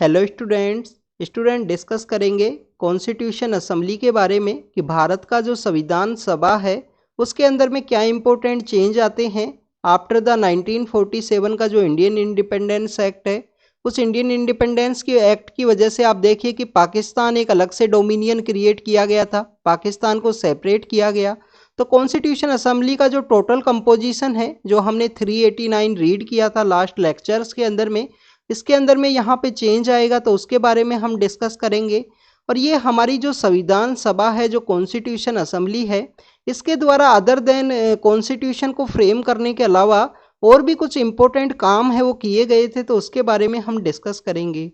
Hello student discuss करेंगे constitution assembly के बारे में कि भारत का जो संविधान सभा है उसके अंदर में क्या इंपॉर्टेंट चेंज आते हैं आफ्टर द 1947 का जो इंडियन इंडिपेंडेंस एक्ट है। उस इंडियन इंडिपेंडेंस के एक्ट की वजह से आप देखिए कि पाकिस्तान एक अलग से डोमिनियन क्रिएट किया गया था, पाकिस्तान को सेपरेट किया गया। तो कॉन्स्टिट्यूशन असेंबली का जो टोटल कंपोजिशन है जो हमने 389 रीड किया था लास्ट लेक्चर्स के अंदर में, इसके अंदर में यहाँ पे चेंज आएगा तो उसके बारे में हम डिस्कस करेंगे। और ये हमारी जो संविधान सभा है, जो कॉन्स्टिट्यूशन असेंबली है, इसके द्वारा अदर देन कॉन्स्टिट्यूशन को फ्रेम करने के अलावा और भी कुछ इंपॉर्टेंट काम है वो किए गए थे, तो उसके बारे में हम डिस्कस करेंगे।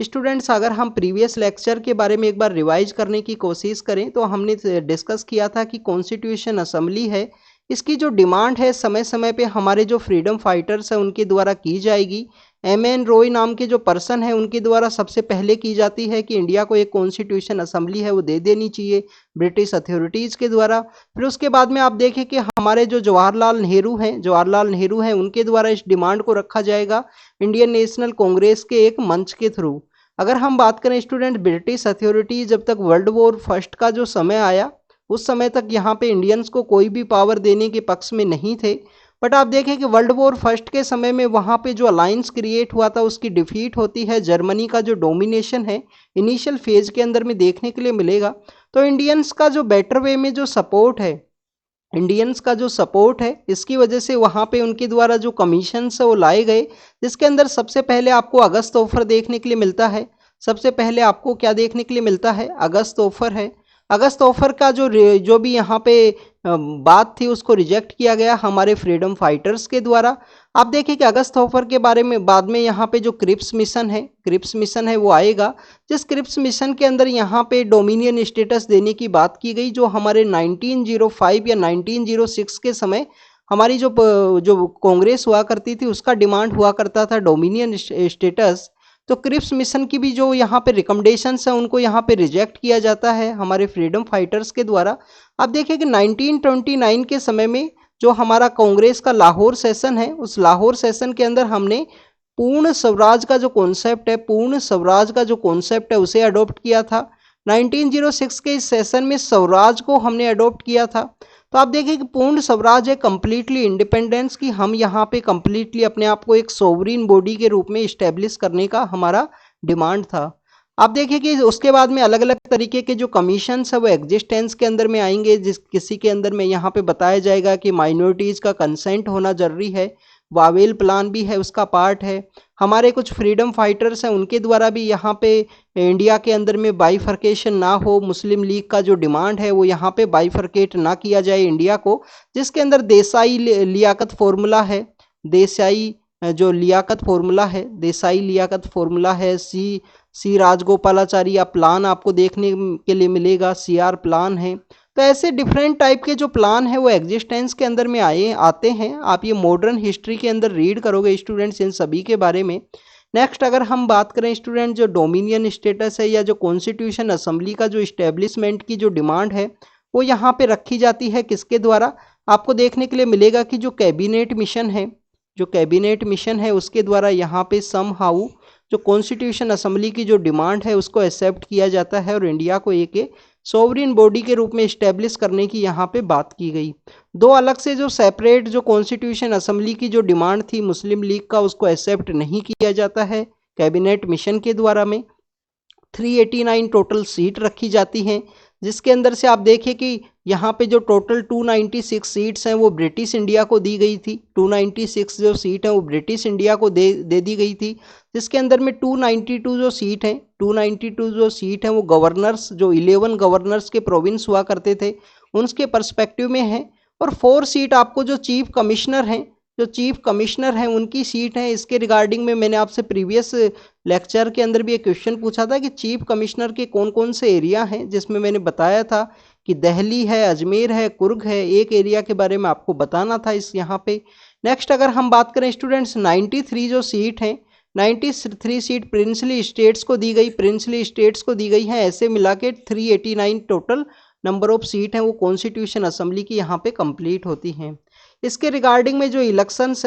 स्टूडेंट्स, अगर हम प्रीवियस लेक्चर के बारे में एक बार रिवाइज करने की कोशिश करें तो हमने डिस्कस किया था कि कॉन्स्टिट्यूशन असेंबली है, इसकी जो डिमांड है समय समय पे हमारे जो फ्रीडम फाइटर्स हैं उनके द्वारा की जाएगी। एम.एन. रॉय नाम के जो पर्सन है उनके द्वारा सबसे पहले की जाती है कि इंडिया को एक कॉन्स्टिट्यूशन असेंबली है वो दे देनी चाहिए ब्रिटिश अथॉरिटीज़ के द्वारा। फिर उसके बाद में आप देखें कि हमारे जो जवाहरलाल नेहरू हैं उनके द्वारा इस डिमांड को रखा जाएगा इंडियन नेशनल कांग्रेस के एक मंच के थ्रू। अगर हम बात करें स्टूडेंट, ब्रिटिश अथॉरिटी जब तक वर्ल्ड वॉर फर्स्ट का जो समय आया उस समय तक यहाँ पे इंडियंस को कोई भी पावर देने के पक्ष में नहीं थे। बट आप देखें कि वर्ल्ड वॉर फर्स्ट के समय में वहाँ पे जो अलायंस क्रिएट हुआ था उसकी डिफीट होती है, जर्मनी का जो डोमिनेशन है इनिशियल फेज के अंदर में देखने के लिए मिलेगा। तो इंडियंस का जो बेटर वे में जो सपोर्ट है, इसकी वजह से वहाँ पे उनके द्वारा जो कमीशन है वो लाए गए, जिसके अंदर सबसे पहले आपको अगस्त ऑफर देखने के लिए मिलता है। सबसे पहले आपको क्या देखने के लिए मिलता है? अगस्त ऑफर है। अगस्त ऑफर का जो भी यहाँ पे बात थी उसको रिजेक्ट किया गया हमारे फ्रीडम फाइटर्स के द्वारा। आप देखिए कि अगस्त ऑफर के बारे में बाद में यहाँ पे जो क्रिप्स मिशन है वो आएगा, जिस क्रिप्स मिशन के अंदर यहाँ पे डोमिनियन स्टेटस देने की बात की गई, जो हमारे 1905 या 1906 के समय हमारी जो कांग्रेस हुआ करती थी उसका डिमांड हुआ करता था डोमिनियन स्टेटस। तो क्रिप्स मिशन की भी जो यहाँ पे रिकमेंडेशंस हैं उनको यहाँ पे रिजेक्ट किया जाता है हमारे फ्रीडम फाइटर्स के द्वारा। आप देखिए कि 1929 के समय में जो हमारा कांग्रेस का लाहौर सेशन है, उस लाहौर सेशन के अंदर हमने पूर्ण स्वराज का जो कॉन्सेप्ट है उसे अडॉप्ट किया था। 1906 के इस सेशन में स्वराज को हमने अडॉप्ट किया था। तो आप देखिए कि पूर्ण स्वराज है, कंप्लीटली इंडिपेंडेंस की हम यहाँ पे कंप्लीटली अपने आप को एक सोवरीन बॉडी के रूप में इस्टेब्लिश करने का हमारा डिमांड था। आप देखिए कि उसके बाद में अलग अलग तरीके के जो कमीशंस है वो एग्जिस्टेंस के अंदर में आएंगे, जिस किसी के अंदर में यहाँ पे बताया जाएगा कि माइनॉरिटीज़ का कंसेंट होना जरूरी है। वावेल प्लान भी है, उसका पार्ट है। हमारे कुछ फ्रीडम फाइटर्स हैं उनके द्वारा भी यहाँ पे इंडिया के अंदर में बाइफर्केशन ना हो, मुस्लिम लीग का जो डिमांड है वो यहाँ पे बाइफर्केट ना किया जाए इंडिया को, जिसके अंदर देसाई लियाकत फॉर्मूला है, सी राजगोपालाचारी प्लान आपको देखने के लिए मिलेगा, CR प्लान है। तो ऐसे डिफरेंट टाइप के जो प्लान है वो एग्जिस्टेंस के अंदर में आते हैं। आप ये मॉडर्न हिस्ट्री के अंदर रीड करोगे स्टूडेंट्स इन सभी के बारे में। नेक्स्ट अगर हम बात करें स्टूडेंट, जो डोमिनियन स्टेटस है या जो कॉन्स्टिट्यूशन असेंबली का जो इस्टेब्लिशमेंट की जो डिमांड है वो यहाँ पे रखी जाती है किसके द्वारा? आपको देखने के लिए मिलेगा कि जो कैबिनेट मिशन है उसके द्वारा यहाँ पे सम हाउ जो कॉन्स्टिट्यूशन असेंबली की जो डिमांड है उसको एक्सेप्ट किया जाता है और इंडिया को एक सोवरिन बॉडी के रूप में इस्टेब्लिश करने की यहाँ पे बात की गई। दो अलग से जो सेपरेट जो कॉन्स्टिट्यूशन असेंबली की जो डिमांड थी मुस्लिम लीग का, उसको एक्सेप्ट नहीं किया जाता है कैबिनेट मिशन के द्वारा में। 389 टोटल सीट रखी जाती हैं, जिसके अंदर से आप देखिए कि यहाँ पे जो टोटल 296 सीट्स हैं वो ब्रिटिश इंडिया को दी गई थी। 296 जो सीट है वो ब्रिटिश इंडिया को दे दी गई थी, जिसके अंदर में 292 जो सीट हैं वो गवर्नर्स, जो 11 गवर्नर्स के प्रोविंस हुआ करते थे उनके पर्सपेक्टिव में है। और 4 सीट आपको जो चीफ कमिश्नर हैं उनकी सीट है। इसके रिगार्डिंग में मैंने आपसे प्रीवियस लेक्चर के अंदर भी एक क्वेश्चन पूछा था कि चीफ कमिश्नर के कौन कौन से एरिया हैं, जिसमें मैंने बताया था कि दिल्ली है, अजमेर है, कुर्ग है। एक एरिया के बारे में आपको बताना था इस यहाँ पे। नेक्स्ट अगर हम बात करें स्टूडेंट्स, 93 जो सीट हैं, 93 सीट प्रिंसली स्टेट्स को दी गई हैं। ऐसे मिला के 389 टोटल नंबर ऑफ सीट हैं वो कॉन्स्टिट्यूशन असेंबली की यहाँ पे कंप्लीट होती हैं। इसके रिगार्डिंग में जो इलेक्शंस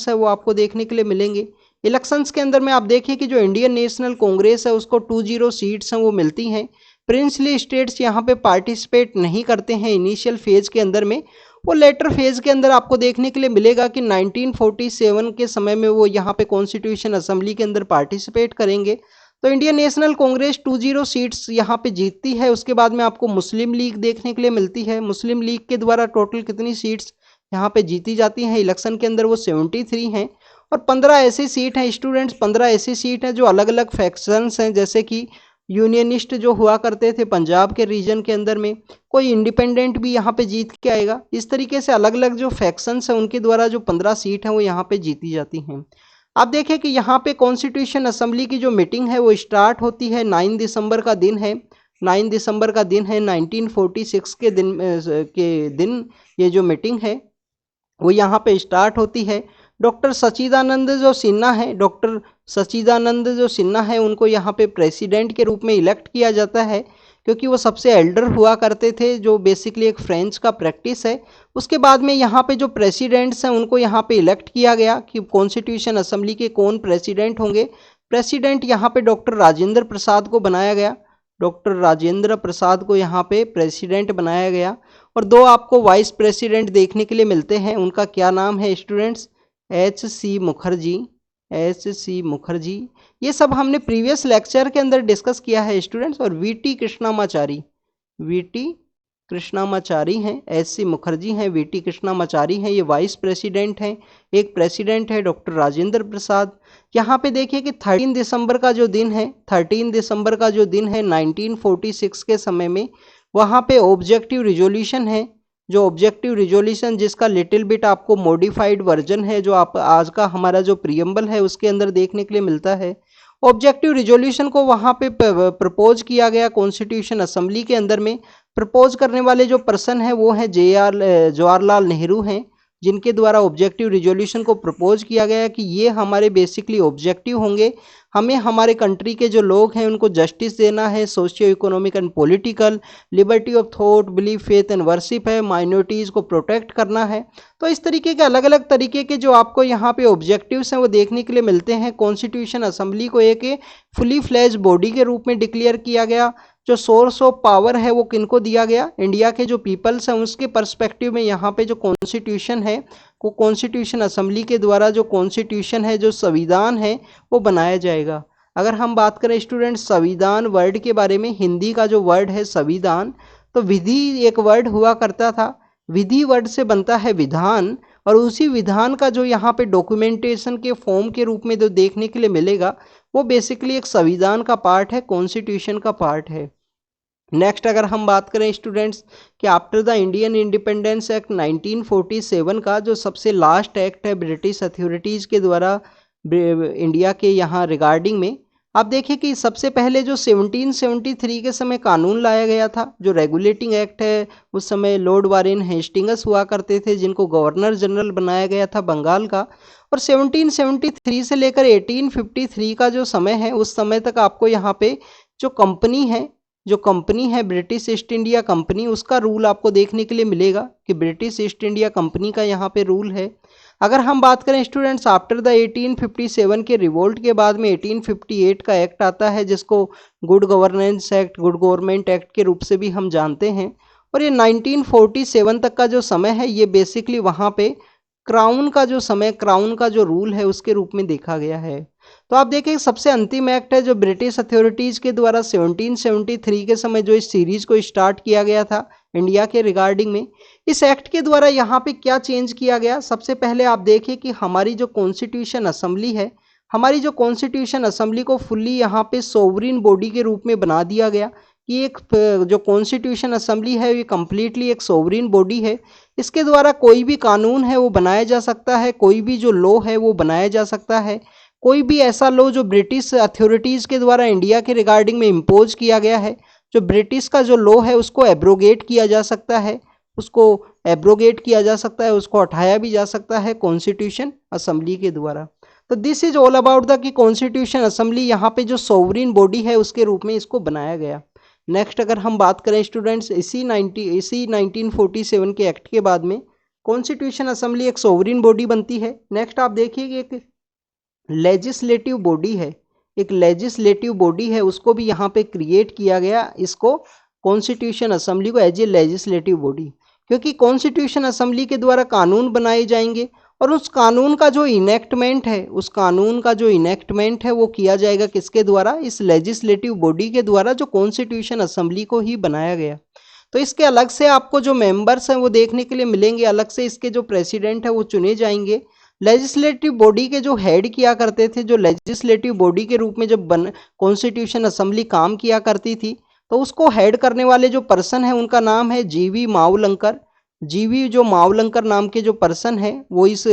हैं वो आपको देखने के लिए मिलेंगे। इलेक्शंस के अंदर में आप देखिए कि जो इंडियन नेशनल कांग्रेस है उसको 20 सीट्स हैं वो मिलती हैं। प्रिंसली स्टेट्स यहाँ पे पार्टिसिपेट नहीं करते हैं इनिशियल फेज के अंदर में। वो लेटर फेज के अंदर आपको देखने के लिए मिलेगा कि 1947 के समय में वो यहाँ पे कॉन्स्टिट्यूशन असेंबली के अंदर पार्टिसिपेट करेंगे। तो इंडियन नेशनल कांग्रेस 20 सीट्स यहाँ पे जीतती है। उसके बाद में आपको मुस्लिम लीग देखने के लिए मिलती है। मुस्लिम लीग के द्वारा टोटल कितनी सीट्स यहाँ पे जीती जाती हैं इलेक्शन के अंदर, वो 73 हैं। और 15 ऐसी सीट हैं स्टूडेंट्स, 15 ऐसी सीट हैं जो अलग अलग फैक्शंस हैं, जैसे कि यूनियनिस्ट जो हुआ करते थे पंजाब के रीजन के अंदर में, कोई इंडिपेंडेंट भी यहाँ पे जीत के आएगा। इस तरीके से अलग अलग जो फैक्शंस हैं उनके द्वारा जो 15 सीट हैं वो यहाँ पे जीती जाती हैं। आप देखें कि यहाँ पे कॉन्स्टिट्यूशन असेंबली की जो मीटिंग है वो स्टार्ट होती है 9 दिसंबर का दिन है। 9 दिसंबर का दिन है 1946 के दिन ये जो मीटिंग है वो यहाँ पे स्टार्ट होती है। डॉक्टर सच्चिदानंद जो सिन्हा है उनको यहाँ पे प्रेसिडेंट के रूप में इलेक्ट किया जाता है, क्योंकि वो सबसे एल्डर हुआ करते थे, जो बेसिकली एक फ्रेंच का प्रैक्टिस है। उसके बाद में यहाँ पे जो प्रेसिडेंट्स हैं उनको यहाँ पे इलेक्ट किया गया कि कॉन्स्टिट्यूशन असेंबली के कौन प्रेसिडेंट होंगे। प्रेसिडेंट यहाँ पे डॉक्टर राजेंद्र प्रसाद को बनाया गया। डॉक्टर राजेंद्र प्रसाद को यहाँ पे प्रेसिडेंट बनाया गया। और दो आपको वाइस प्रेसिडेंट देखने के लिए मिलते हैं, उनका क्या नाम है स्टूडेंट्स? H.C. मुखर्जी। ये सब हमने प्रीवियस लेक्चर के अंदर डिस्कस किया है स्टूडेंट्स। और वी.टी. कृष्णामाचारी हैं, H.C. मुखर्जी हैं, वी.टी. कृष्णामाचारी हैं, ये वाइस प्रेसिडेंट हैं। एक प्रेसिडेंट है डॉक्टर राजेंद्र प्रसाद। यहाँ पे देखिए कि 13 दिसंबर का जो दिन है 1946 के समय में वहाँ पे ऑब्जेक्टिव रिजोल्यूशन है। जो ऑब्जेक्टिव रिजोल्यूशन जिसका लिटिल बिट आपको मॉडिफाइड वर्जन है, जो आप आज का हमारा जो प्रियम्बल है उसके अंदर देखने के लिए मिलता है। ऑब्जेक्टिव रिजोल्यूशन को वहाँ पे प्रपोज किया गया कॉन्स्टिट्यूशन असेंबली के अंदर में। प्रपोज करने वाले जो पर्सन है वो है जवाहरलाल नेहरू हैं, जिनके द्वारा ऑब्जेक्टिव रिजोल्यूशन को प्रपोज किया गया कि ये हमारे बेसिकली ऑब्जेक्टिव होंगे। हमें हमारे कंट्री के जो लोग हैं उनको जस्टिस देना है, socio economic and political, liberty of thought, belief, faith and worship है, माइनॉरिटीज़ को प्रोटेक्ट करना है। तो इस तरीके के अलग अलग तरीके के जो आपको यहाँ पे ऑब्जेक्टिव्स हैं वो देखने के लिए मिलते हैं। कॉन्स्टिट्यूशन असेंबली को एक फुली फ्लैज बॉडी के रूप में डिक्लेयर किया गया। जो सोर्स ऑफ पावर है वो किनको दिया गया? इंडिया के जो पीपल्स हैं उसके पर्सपेक्टिव में यहाँ पे जो कॉन्स्टिट्यूशन है को कॉन्स्टिट्यूशन असेंबली के द्वारा जो कॉन्स्टिट्यूशन है, जो संविधान है, वो बनाया जाएगा। अगर हम बात करें स्टूडेंट संविधान वर्ड के बारे में, हिंदी का जो वर्ड है संविधान, तो विधि एक वर्ड हुआ करता था। विधि वर्ड से बनता है विधान, और उसी विधान का जो यहाँ पे डॉक्यूमेंटेशन के फॉर्म के रूप में जो देखने के लिए मिलेगा वो बेसिकली एक संविधान का पार्ट है, कॉन्स्टिट्यूशन का पार्ट है। नेक्स्ट अगर हम बात करें स्टूडेंट्स कि after the Indian independence act 1947 का जो सबसे लास्ट एक्ट है ब्रिटिश अथॉरिटीज़ के द्वारा इंडिया के यहाँ रिगार्डिंग में, आप देखिए कि सबसे पहले जो 1773 के समय कानून लाया गया था, जो रेगुलेटिंग एक्ट है, उस समय लॉर्ड वारेन हेस्टिंग्स हुआ करते थे जिनको गवर्नर जनरल बनाया गया था बंगाल का। और 1773 से लेकर 1853 का जो समय है उस समय तक आपको यहाँ पे जो कंपनी है ब्रिटिश ईस्ट इंडिया कंपनी, उसका रूल आपको देखने के लिए मिलेगा कि ब्रिटिश ईस्ट इंडिया कंपनी का यहाँ पे रूल है। अगर हम बात करें स्टूडेंट्स आफ्टर द 1857 के रिवोल्ट के बाद में 1858 का एक्ट आता है, जिसको good governance act, good government act के रूप से भी हम जानते हैं। और ये 1947 तक का जो समय है ये बेसिकली वहाँ पे क्राउन का जो रूल है उसके रूप में देखा गया है। तो आप देखें सबसे अंतिम एक्ट है जो ब्रिटिश अथॉरिटीज़ के द्वारा 1773 के समय जो इस सीरीज को स्टार्ट किया गया था इंडिया के रिगार्डिंग में। इस एक्ट के द्वारा यहाँ पे क्या चेंज किया गया? सबसे पहले आप देखिए कि हमारी जो कॉन्स्टिट्यूशन असेंबली है, हमारी जो कॉन्स्टिट्यूशन असेंबली को फुल्ली यहाँ पे सोवरिन बॉडी के रूप में बना दिया गया कि एक जो कॉन्स्टिट्यूशन असेंबली है ये कम्प्लीटली एक सोवरिन बॉडी है। इसके द्वारा कोई भी कानून है वो बनाया जा सकता है, कोई भी जो लॉ है वो बनाया जा सकता है। कोई भी ऐसा लॉ जो ब्रिटिश अथॉरिटीज़ के द्वारा इंडिया के रिगार्डिंग में इम्पोज किया गया है, जो ब्रिटिश का जो लॉ है उसको एब्रोगेट किया जा सकता है, उसको हटाया भी जा सकता है कॉन्स्टिट्यूशन असेंबली के द्वारा। तो this is all about the कि कॉन्स्टिट्यूशन असेंबली यहाँ पे जो सोवरिन बॉडी है उसके रूप में इसको बनाया गया। नेक्स्ट अगर हम बात करें स्टूडेंट्स इसी 1947 के एक्ट के बाद में कॉन्स्टिट्यूशन असेंबली एक सोवरिन बॉडी बनती है। नेक्स्ट आप देखिए कि एक लेजिस्लेटिव बॉडी है, एक लेजिस्लेटिव बॉडी है, उसको भी यहाँ पे क्रिएट किया गया, इसको कॉन्स्टिट्यूशन असेंबली को एज ए लेजिस्लेटिव बॉडी, क्योंकि कॉन्स्टिट्यूशन असेंबली के द्वारा कानून बनाए जाएंगे और उस कानून का जो इनेक्टमेंट है, उस कानून का जो इनेक्टमेंट है वो किया जाएगा किसके द्वारा, इस लेजिस्लेटिव बॉडी के द्वारा, जो कॉन्स्टिट्यूशन असेंबली को ही बनाया गया। तो इसके अलग से आपको जो मेंबर्स हैं वो देखने के लिए मिलेंगे, अलग से इसके जो प्रेसिडेंट है वो चुने जाएंगे। लेजिस्लेटिव बॉडी के जो हेड किया करते थे, जो लेजिस्लेटिव बॉडी के रूप में जब कॉन्स्टिट्यूशन असेंबली काम किया करती थी, तो उसको हेड करने वाले जो पर्सन है उनका नाम है जीवी मावलंकर। जीवी जो मावलंकर नाम के जो पर्सन है वो इस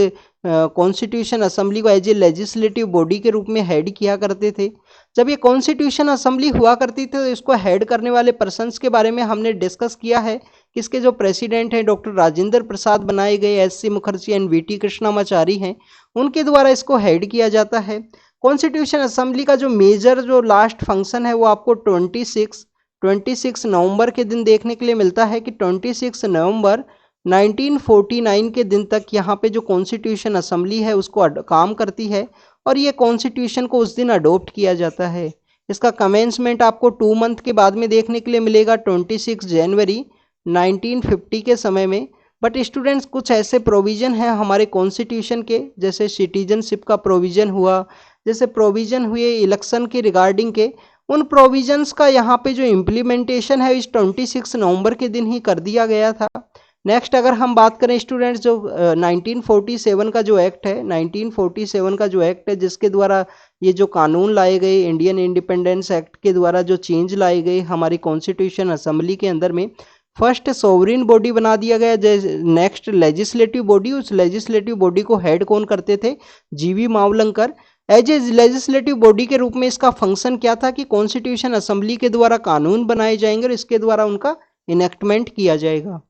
कॉन्स्टिट्यूशन असेंबली को एज ए लेजिस्लेटिव बॉडी के रूप में हेड किया करते थे। जब ये कॉन्स्टिट्यूशन असेंबली हुआ करती थी तो इसको हेड करने वाले पर्सन्स के बारे में हमने डिस्कस किया है। किसके जो प्रेसिडेंट हैं डॉक्टर राजेंद्र प्रसाद बनाए गए, SC. Mukherjee and VT. Krishnamachari हैं, उनके द्वारा इसको हेड किया जाता है। कॉन्स्टिट्यूशन असेंबली का जो मेजर जो लास्ट फंक्शन है वो आपको 26 नवंबर के दिन देखने के लिए मिलता है कि 26 नवंबर 1949 के दिन तक यहाँ पे जो कॉन्स्टिट्यूशन असेंबली है उसको काम करती है और ये कॉन्स्टिट्यूशन को उस दिन अडोप्ट किया जाता है। इसका कमेंसमेंट आपको 2 मंथ के बाद में देखने के लिए मिलेगा 26 जनवरी 1950 के समय में। बट स्टूडेंट्स कुछ ऐसे प्रोविज़न हैं हमारे कॉन्स्टिट्यूशन के, जैसे सिटीजनशिप का प्रोविज़न हुआ, जैसे प्रोविज़न हुए इलेक्शन के रिगार्डिंग के, उन प्रोविजंस का यहाँ पे जो इम्प्लीमेंटेशन है इस 26 नवंबर के दिन ही कर दिया गया था। नेक्स्ट अगर हम बात करें स्टूडेंट्स, जो 1947 का जो एक्ट है, 1947 का जो एक्ट है जिसके द्वारा ये जो कानून लाए गए, इंडियन इंडिपेंडेंस एक्ट के द्वारा जो चेंज लाए गए हमारी कॉन्स्टिट्यूशन असेंबली के अंदर में, फर्स्ट सोवरिन बॉडी बना दिया गया। नेक्स्ट लेजिस्लेटिव बॉडी, उस लेजिस्लेटिव बॉडी को हेड कौन करते थे, G V Mavlankar. As a legislative body के रूप में इसका फंक्शन क्या था कि कॉन्स्टिट्यूशन असेंबली के द्वारा कानून बनाए जाएंगे और इसके द्वारा उनका इनेक्टमेंट किया जाएगा।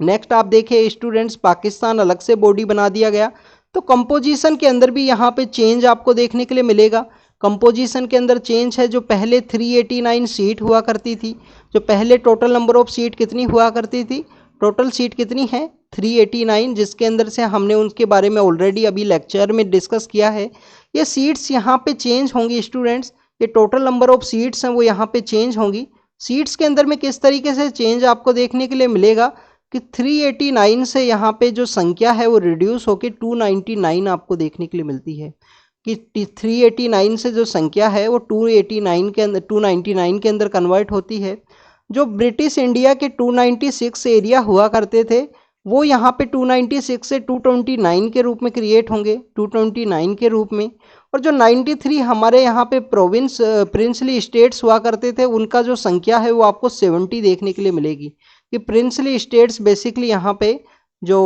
नेक्स्ट आप देखिए स्टूडेंट्स, पाकिस्तान अलग से बॉडी बना दिया गया। तो कंपोजिशन के अंदर भी यहाँ पे चेंज आपको देखने के लिए मिलेगा। कंपोजिशन के अंदर चेंज है, जो पहले 389 सीट हुआ करती थी, जो पहले टोटल नंबर ऑफ सीट कितनी हुआ करती थी, टोटल सीट कितनी है 389, जिसके अंदर से हमने उनके बारे में ऑलरेडी अभी लेक्चर में डिस्कस किया है। ये सीट्स यहाँ पे चेंज होंगी स्टूडेंट्स, ये टोटल नंबर ऑफ सीट्स हैं वो यहाँ पे चेंज होंगी। सीट्स के अंदर में किस तरीके से चेंज आपको देखने के लिए मिलेगा कि 389 से यहाँ पे जो संख्या है वो रिड्यूस होकर 299 आपको देखने के लिए मिलती है, कि 389 से जो संख्या है वो 289 के अंदर 299 के अंदर कन्वर्ट होती है। जो ब्रिटिश इंडिया के 296 एरिया हुआ करते थे वो यहाँ पे 296 से 229 के रूप में क्रिएट होंगे, 229 के रूप में। और जो 93 हमारे यहाँ पे प्रोविंस प्रिंसली स्टेट्स हुआ करते थे उनका जो संख्या है वो आपको 70 देखने के लिए मिलेगी, कि प्रिंसली स्टेट्स बेसिकली यहाँ पे जो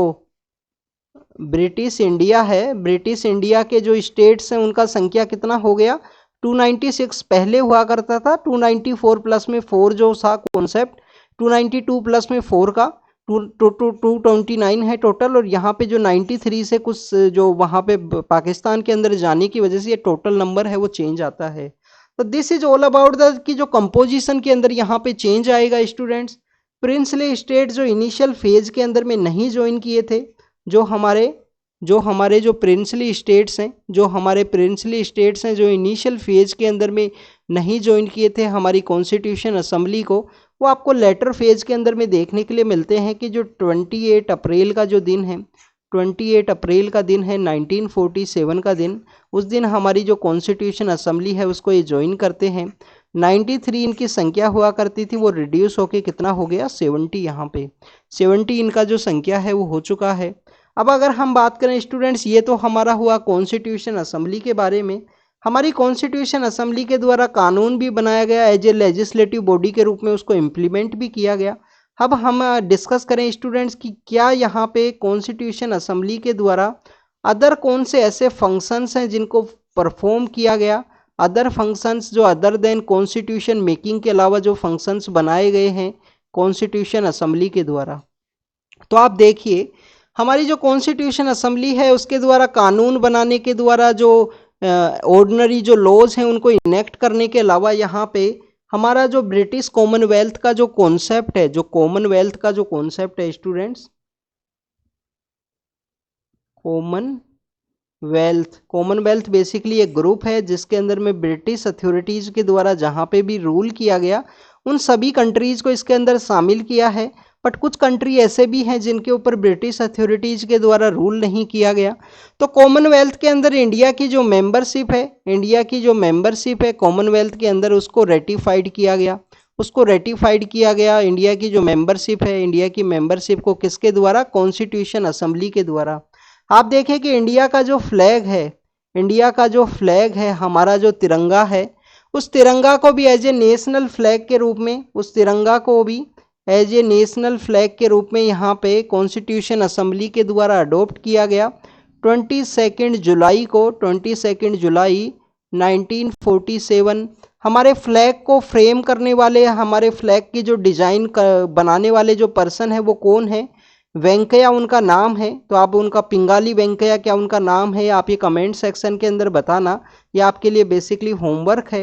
ब्रिटिश इंडिया है, ब्रिटिश इंडिया के जो स्टेट्स हैं उनका संख्या कितना हो गया 296 पहले हुआ करता था, 294 प्लस में 4 जो था कॉन्सेप्ट, 292 प्लस में 4 का 229 है टोटल। और यहाँ पे जो 93 से कुछ जो वहाँ पे पाकिस्तान के अंदर जाने की वजह से ये टोटल नंबर है वो चेंज आता है। तो this is all about the कि जो कंपोजिशन के अंदर यहाँ पे चेंज आएगा स्टूडेंट्स। प्रिंसली स्टेट जो इनिशियल फेज के अंदर में नहीं ज्वाइन किए थे, जो हमारे जो प्रिंसली स्टेट्स हैं, जो हमारे प्रिंसली स्टेट्स हैं जो इनिशियल फेज के अंदर में नहीं ज्वाइन किए थे हमारी कॉन्स्टिट्यूशन असेंबली को, वो आपको लेटर फेज के अंदर में देखने के लिए मिलते हैं कि जो 28 अप्रैल का जो दिन है, 28 अप्रैल का दिन है 1947 का दिन, उस दिन हमारी जो कॉन्स्टिट्यूशन असेंबली है उसको ये ज्वाइन करते हैं। 93 इनकी संख्या हुआ करती थी, वो रिड्यूस होके कितना हो गया 70, यहाँ पे 70 इनका जो संख्या है वो हो चुका है। अब अगर हम बात करें स्टूडेंट्स, ये तो हमारा हुआ कॉन्स्टिट्यूशन असेंबली के बारे में। हमारी कॉन्स्टिट्यूशन असेंबली के द्वारा कानून भी बनाया गया, एज ए लेजिस्लेटिव बॉडी के रूप में उसको इम्प्लीमेंट भी किया गया। अब हम डिस्कस करें स्टूडेंट्स कि क्या यहाँ पे कॉन्स्टिट्यूशन असेंबली के द्वारा अदर कौन से ऐसे फंक्शंस हैं जिनको परफॉर्म किया गया, अदर फंक्शंस जो अदर देन कॉन्स्टिट्यूशन मेकिंग के अलावा जो फंक्शंस बनाए गए हैं कॉन्स्टिट्यूशन असेंबली के द्वारा। तो आप देखिए हमारी जो कॉन्स्टिट्यूशन असेंबली है उसके द्वारा कानून बनाने के द्वारा जो ऑर्डिनरी जो लॉज हैं उनको इनेक्ट करने के अलावा यहाँ पे हमारा जो ब्रिटिश कॉमनवेल्थ का जो कॉन्सेप्ट है, जो कॉमनवेल्थ का जो कॉन्सेप्ट है students, Commonwealth wealth. Commonwealth basically एक ग्रुप है जिसके अंदर में ब्रिटिश अथॉरिटीज़ के द्वारा जहाँ पे भी रूल किया गया उन सभी कंट्रीज़ को इसके अंदर शामिल किया है। बट कुछ कंट्री ऐसे भी हैं जिनके ऊपर ब्रिटिश अथॉरिटीज़ के द्वारा रूल नहीं किया गया। तो कॉमनवेल्थ के अंदर इंडिया की जो मेंबरशिप है कॉमनवेल्थ के अंदर उसको रेटिफाइड किया गया। इंडिया की जो मेंबरशिप है, इंडिया की मेंबरशिप को किसके द्वारा? कॉन्स्टिट्यूशन असेंबली के द्वारा। आप देखें कि इंडिया का जो फ्लैग है, हमारा जो तिरंगा है, उस तिरंगा को भी एज ए नेशनल फ्लैग के रूप में यहाँ पे कॉन्स्टिट्यूशन असेंबली के द्वारा अडॉप्ट किया गया 22 जुलाई 1947। हमारे फ्लैग को फ्रेम करने वाले, हमारे फ्लैग की जो डिजाइन बनाने वाले जो पर्सन है वो कौन है? वेंकैया उनका नाम है। तो आप उनका पिंगाली वेंकैया क्या उनका नाम है? आप ये कमेंट सेक्शन के अंदर बताना, ये आपके लिए बेसिकली होमवर्क है।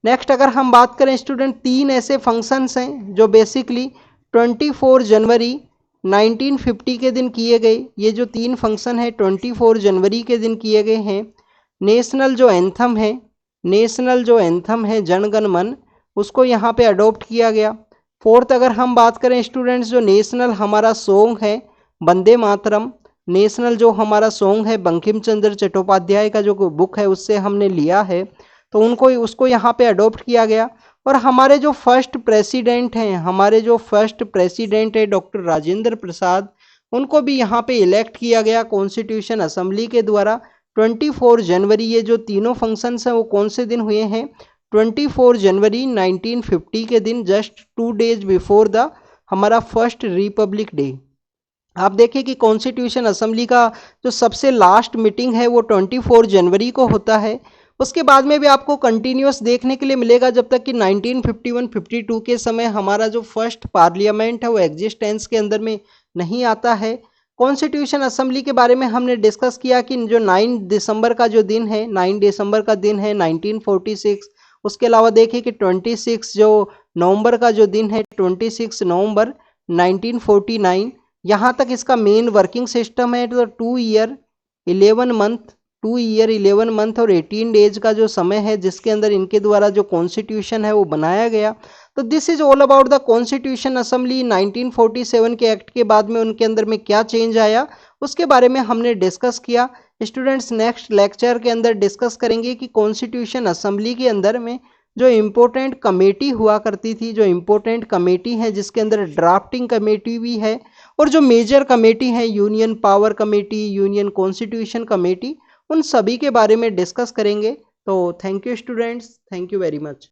नेक्स्ट अगर हम बात करें स्टूडेंट, 3 ऐसे फंक्शंस हैं जो बेसिकली 24 जनवरी 1950 के दिन किए गए। ये जो 3 फंक्शन है 24 जनवरी के दिन किए गए हैं। नेशनल जो एंथम है जन गण मन, उसको यहाँ पे अडॉप्ट किया गया। फोर्थ अगर हम बात करें स्टूडेंट्स, जो नेशनल हमारा सॉन्ग है वंदे मातरम, नेशनल जो हमारा सॉन्ग है बंकिम चंद्र चट्टोपाध्याय का जो बुक है उससे हमने लिया है, तो उसको यहाँ पे अडॉप्ट किया गया। और हमारे जो फर्स्ट प्रेसिडेंट है डॉक्टर राजेंद्र प्रसाद, उनको भी यहाँ पे इलेक्ट किया गया कॉन्स्टिट्यूशन असेंबली के द्वारा 24 जनवरी। ये जो तीनों फंक्शंस हैं वो कौन से दिन हुए हैं? 24 जनवरी 1950 के दिन, जस्ट 2 डेज बिफोर द हमारा फर्स्ट रिपब्लिक डे। आप देखिए कि कॉन्स्टिट्यूशन असेंबली का जो सबसे लास्ट मीटिंग है वो 24 जनवरी को होता है। उसके बाद में भी आपको कंटिन्यूस देखने के लिए मिलेगा जब तक कि 1951-52 के समय हमारा जो फर्स्ट पार्लियामेंट है वो एग्जिस्टेंस के अंदर में नहीं आता है। कॉन्स्टिट्यूशन असेंबली के बारे में हमने डिस्कस किया कि जो 9 दिसंबर का दिन है 1946। उसके अलावा देखिए कि 26 जो नवंबर का जो दिन है 26 नवंबर 1949। यहाँ तक इसका मेन वर्किंग सिस्टम है। तो 2 ईयर 11 मंथ और 18 डेज का जो समय है जिसके अंदर इनके द्वारा जो कॉन्स्टिट्यूशन है वो बनाया गया। तो this is all about the constitution assembly. 1947 के एक्ट के बाद में उनके अंदर में क्या चेंज आया उसके बारे में हमने डिस्कस किया। स्टूडेंट्स नेक्स्ट लेक्चर के अंदर डिस्कस करेंगे कि कॉन्स्टिट्यूशन असेंबली के अंदर में जो इम्पोर्टेंट कमेटी हुआ करती थी, जो इम्पोर्टेंट कमेटी है जिसके अंदर ड्राफ्टिंग कमेटी भी है और जो मेजर कमेटी है union power committee, union constitution committee, उन सभी के बारे में डिस्कस करेंगे। तो thank you students, thank you very much.